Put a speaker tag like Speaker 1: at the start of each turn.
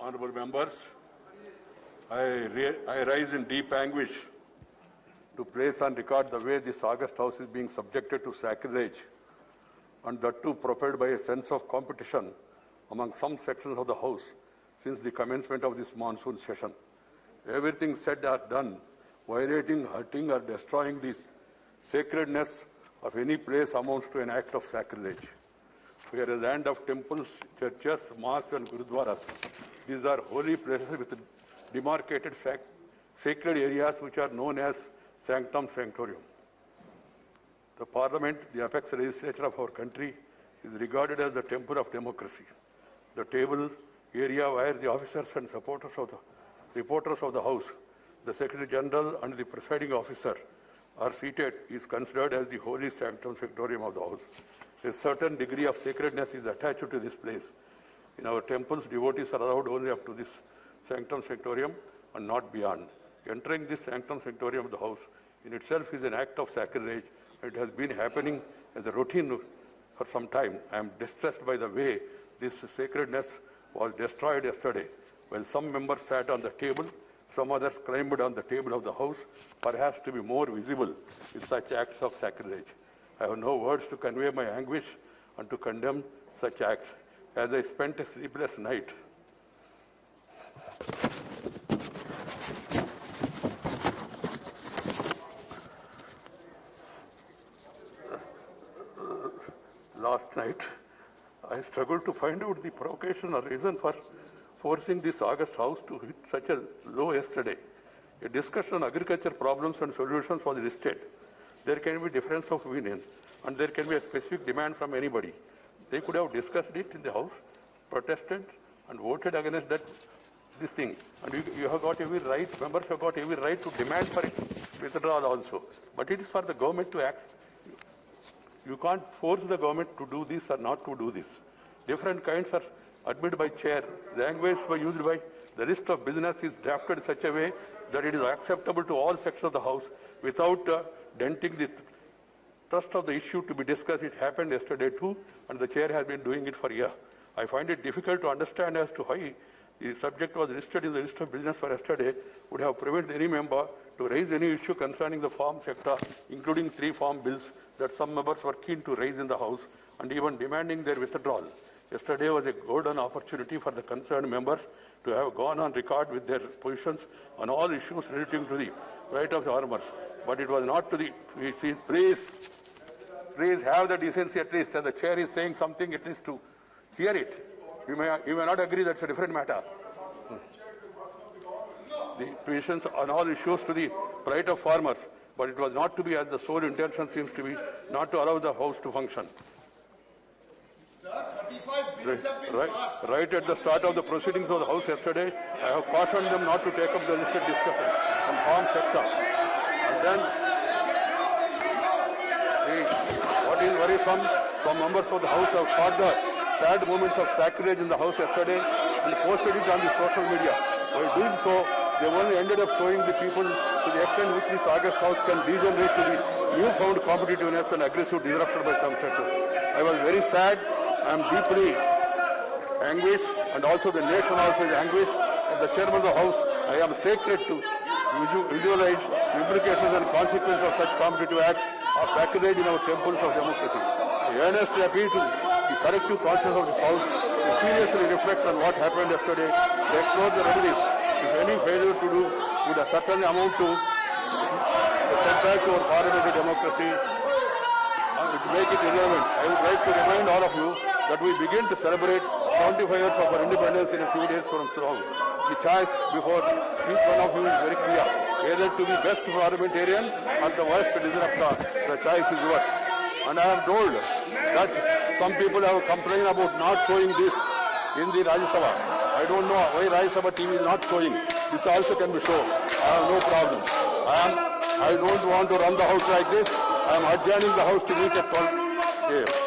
Speaker 1: Honourable members, I rise in deep anguish to place on record the way this august House is being subjected to sacrilege, and that too propelled by a sense of competition among some sections of the House since the commencement of this monsoon session. Everything said or done violating, hurting or destroying the sacredness of any place amounts to an act of sacrilege. Whereas land of temples, churches, mosques and gurudwaras, these are holy places with demarcated sacred areas which are known as sanctum sanctorum. The Parliament, the apex legislature of our country, is regarded as the temple of democracy. The table area where the officers and reporters of the House, the Secretary General and the presiding officer are seated is considered as the holy sanctum sanctorum of the House. A certain degree of sacredness is attached to this place. In our temples, devotees are allowed only up to this sanctum sanctorum and not beyond. Entering this sanctum sanctorum of the House in itself is an act of sacrilege. It has been happening as a routine for some time. I am distressed by the way this sacredness was destroyed yesterday. While some members sat on the table, some others climbed on the table of the House, perhaps to be more visible with such acts of sacrilege. I have no words to convey my anguish and to condemn such acts. As I spent a sleepless night, last night, I struggled to find out the provocation or reason for forcing this august House to hit such a low yesterday. A discussion on agriculture problems and solutions was listed. There can be difference of opinion and there can be a specific demand from anybody. They could have discussed it in the House, protested and voted against this thing. And you have got every right, members have got every right to demand for it withdrawal also. But it is for the government to act. You can't force the government to do this or not to do this. Different kinds are admitted by chair. The language used by the list of business is drafted in such a way that it is acceptable to all sections of the House without denting the thrust of the issue to be discussed. It happened yesterday too, and the chair has been doing it for a year. I find it difficult to understand as to why the subject was listed in the list of business for yesterday would have prevented any member to raise any issue concerning the farm sector, including 3 farm bills that some members were keen to raise in the House and even demanding their withdrawal. Yesterday was a golden opportunity for the concerned members to have gone on record with their positions on all issues relating to the right of the farmers. But it was not to the, please have the decency at least, as the chair is saying something, at least to hear it. You may not agree, that's a different matter. The positions on all issues to the right of farmers, but it was not to be, as the sole intention seems to be, not to allow the House to function.
Speaker 2: Sir, 35 bills have been passed.
Speaker 1: Right at the start of the proceedings of the House yesterday, I have cautioned them not to take up the listed discussion on farm sector. And then, what is worrisome, some members of the House have caught the sad moments of sacrilege in the House yesterday and posted it on the social media. While doing so, they only ended up showing the people to the extent which this august House can degenerate to the newfound competitiveness and aggressive disruption by some sectors. I was very sad. I am deeply anguished, and also the nation also is anguished. As the chairman of the House, I am sacred to visualize the implications and consequences of such competitive acts of sacrilege in our temples of democracy. I earnestly appeal to the collective conscience of this House to seriously reflect on what happened yesterday, to explore the remedies. If any failure to do would certainly amount to the setback to our parliamentary democracy, to make it irrelevant, I would like to remind all of you that we begin to celebrate 75 years of our independence in a few days from now. The choice before each one of you is very clear. Either to be best parliamentarian or the worst disruptor. The choice is yours. And I am told that some people have complained about not showing this in the Rajya Sabha. I don't know why Rajya Sabha TV is not showing. This also can be shown. I have no problem. I don't want to run the House like this. I am adjourning the House to meet at 12 a.m.